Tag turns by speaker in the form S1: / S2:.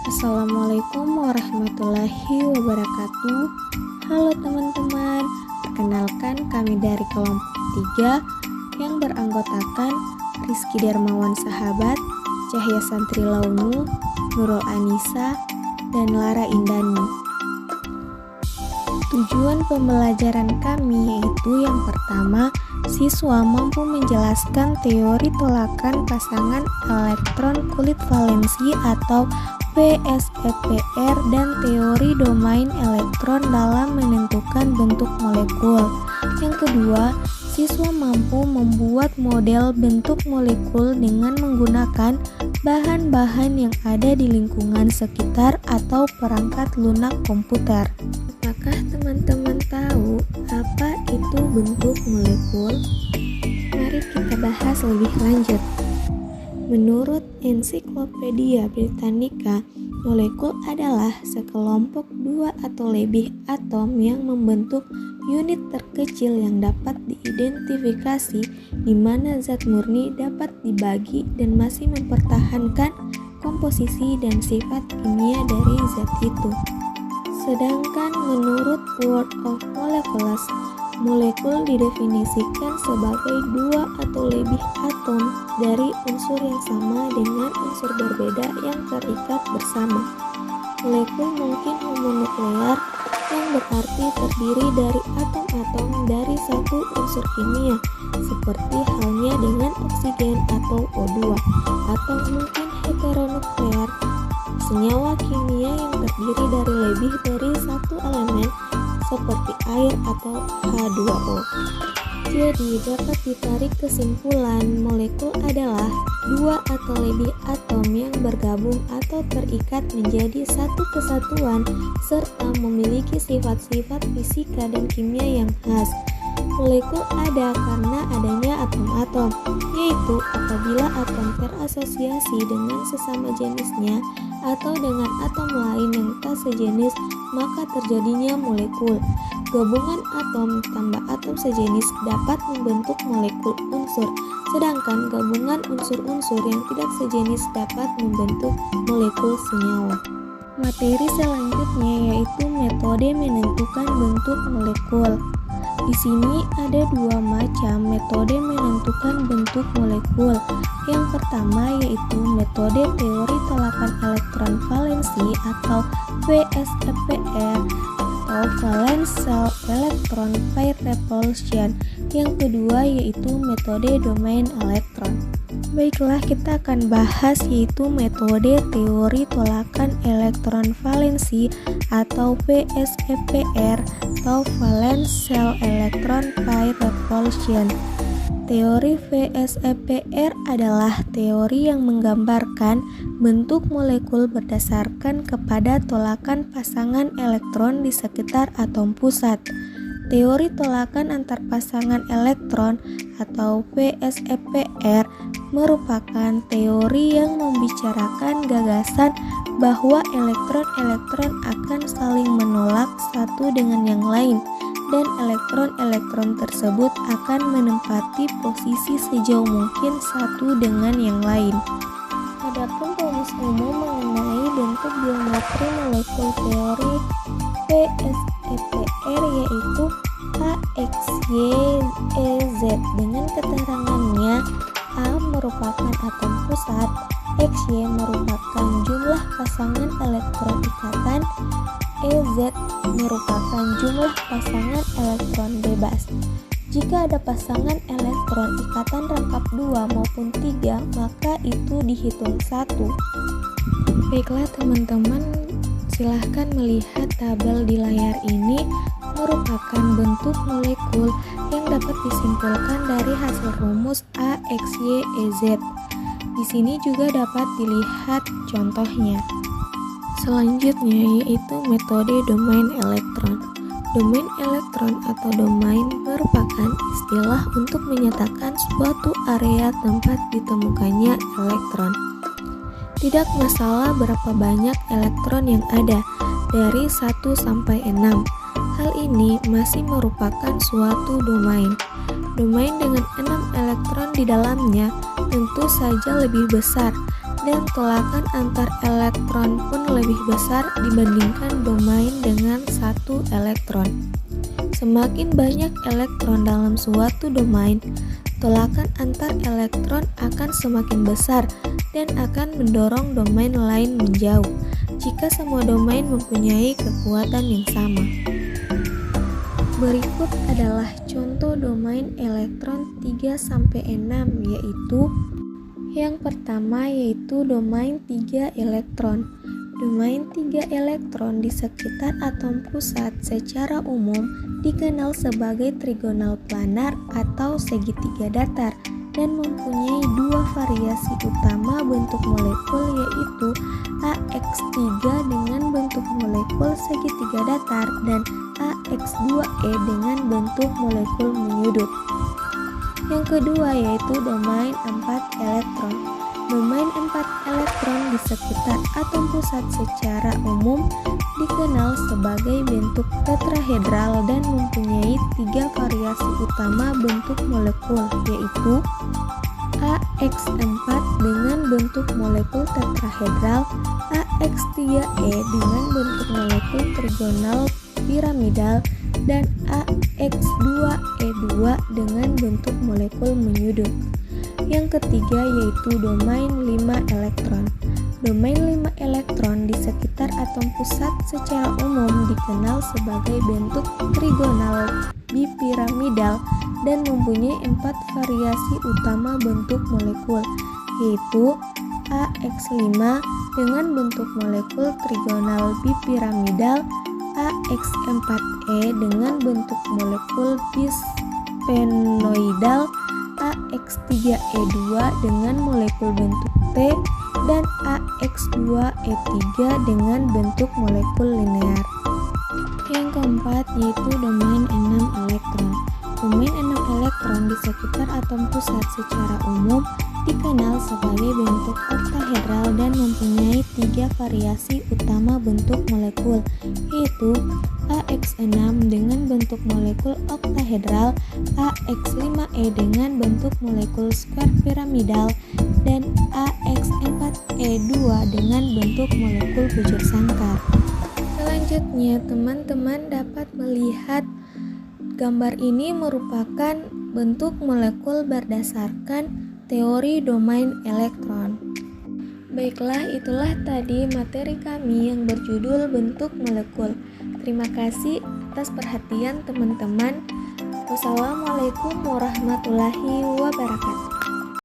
S1: Assalamualaikum warahmatullahi wabarakatuh. Halo teman-teman, perkenalkan kami dari kelompok 3 yang beranggotakan Rizky Darmawan Sahabat, Cahya Santri Launu, Nurul Anissa, dan Lara Indani. Tujuan pembelajaran kami yaitu yang pertama, siswa mampu menjelaskan teori tolakan pasangan elektron kulit valensi atau PSEPR dan teori domain elektron dalam menentukan bentuk molekul. Yang kedua, siswa mampu membuat model bentuk molekul dengan menggunakan bahan-bahan yang ada di lingkungan sekitar atau perangkat lunak komputer. Apakah teman-teman tahu apa itu bentuk molekul? Mari kita bahas lebih lanjut. Menurut Ensiklopedia Britannica, molekul adalah sekelompok dua atau lebih atom yang membentuk unit terkecil yang dapat diidentifikasi, di mana zat murni dapat dibagi dan masih mempertahankan komposisi dan sifat kimia dari zat itu. Sedangkan menurut World of Molecules, molekul didefinisikan sebagai dua atau lebih atom dari unsur yang sama dengan unsur berbeda yang terikat bersama. Molekul mungkin homonuklear, yang berarti terdiri dari atom-atom dari satu unsur kimia, seperti halnya dengan oksigen atau O2, atau mungkin heteronuklear, senyawa kimia yang terdiri dari lebih dari satu elemen, seperti air atau H2O. Jadi dapat ditarik kesimpulan molekul adalah dua atau lebih atom yang bergabung atau terikat menjadi satu kesatuan serta memiliki sifat-sifat fisika dan kimia yang khas. Molekul ada karena adanya atom-atom, yaitu apabila atom terasosiasi dengan sesama jenisnya atau dengan atom lain yang tak sejenis, maka terjadinya molekul. Gabungan atom tambah atom sejenis dapat membentuk molekul unsur, sedangkan gabungan unsur-unsur yang tidak sejenis dapat membentuk molekul senyawa. Materi selanjutnya yaitu metode menentukan bentuk molekul. Di sini ada dua macam metode menentukan bentuk molekul. Yang pertama yaitu metode teori tolakan elektron valensi atau VSEPR atau Valence Shell Electron Pair Repulsion. Yang kedua yaitu metode domain elektron. Baiklah, kita akan bahas yaitu metode teori tolakan elektron valensi atau VSEPR atau Valence Shell Electron Pair Repulsion. Teori VSEPR adalah teori yang menggambarkan bentuk molekul berdasarkan kepada tolakan pasangan elektron di sekitar atom pusat. Teori tolakan antar pasangan elektron atau VSEPR merupakan teori yang membicarakan gagasan bahwa elektron-elektron akan saling menolak satu dengan yang lain, dan elektron-elektron tersebut akan menempati posisi sejauh mungkin satu dengan yang lain. Adapun rumus umum mengenai bentuk geometri molekul teori VSEPR yaitu AXYEZ dengan keterangannya A merupakan atom pusat, XY merupakan jumlah pasangan elektron ikatan, EZ merupakan jumlah pasangan elektron bebas. Jika ada pasangan elektron ikatan rangkap 2 maupun 3, maka itu dihitung 1. Baiklah teman-teman, silahkan melihat tabel di layar ini merupakan bentuk molekul yang dapat disimpulkan dari hasil rumus AXYEZ. Di sini juga dapat dilihat contohnya. Selanjutnya yaitu metode domain elektron. Domain elektron atau domain merupakan istilah untuk menyatakan suatu area tempat ditemukannya elektron. Tidak masalah berapa banyak elektron yang ada, dari 1 sampai 6. Hal ini masih merupakan suatu domain. Domain dengan 6 elektron di dalamnya tentu saja lebih besar dan tolakan antar elektron pun lebih besar dibandingkan domain dengan satu elektron. Semakin banyak elektron dalam suatu domain, tolakan antar elektron akan semakin besar dan akan mendorong domain lain menjauh jika semua domain mempunyai kekuatan yang sama. Berikut adalah contoh domain elektron 3-6, yaitu yang pertama yaitu domain 3 elektron. Domain 3 elektron di sekitar atom pusat secara umum dikenal sebagai trigonal planar atau segitiga datar dan mempunyai dua variasi utama bentuk molekul, yaitu AX3 dengan bentuk molekul segitiga datar dan AX2E dengan bentuk molekul menyudut. Yang kedua yaitu domain 4 elektron. Domain 4 elektron di sekitar atom pusat secara umum dikenal sebagai bentuk tetrahedral dan mempunyai tiga variasi utama bentuk molekul, yaitu AX4 dengan bentuk molekul tetrahedral, AX3E dengan bentuk molekul trigonal piramidal, dan AX2E2 dengan bentuk molekul menyudut. Yang ketiga yaitu domain 5 elektron. Domain 5 elektron di sekitar atom pusat secara umum dikenal sebagai bentuk trigonal bipiramidal dan mempunyai 4 variasi utama bentuk molekul, yaitu AX5 dengan bentuk molekul trigonal bipiramidal, AX4E dengan bentuk molekul bisphenoidal, AX3E2 dengan molekul bentuk T, dan AX2E3 dengan bentuk molekul linear. Yang keempat yaitu domain 6 elektron. Domain 6 elektron di sekitar atom pusat secara umum dikenal sebagai bentuk oktahedral dan mempunyai tiga variasi utama bentuk molekul, yaitu AX6 dengan bentuk molekul oktahedral, AX5E dengan bentuk molekul square piramidal, dan AX4E2 dengan bentuk molekul bujur sangkar. Selanjutnya, teman-teman dapat melihat gambar ini merupakan bentuk molekul berdasarkan teori domain elektron. Baiklah, itulah tadi materi kami yang berjudul bentuk molekul. Terima kasih atas perhatian teman-teman. Wassalamualaikum warahmatullahi wabarakatuh.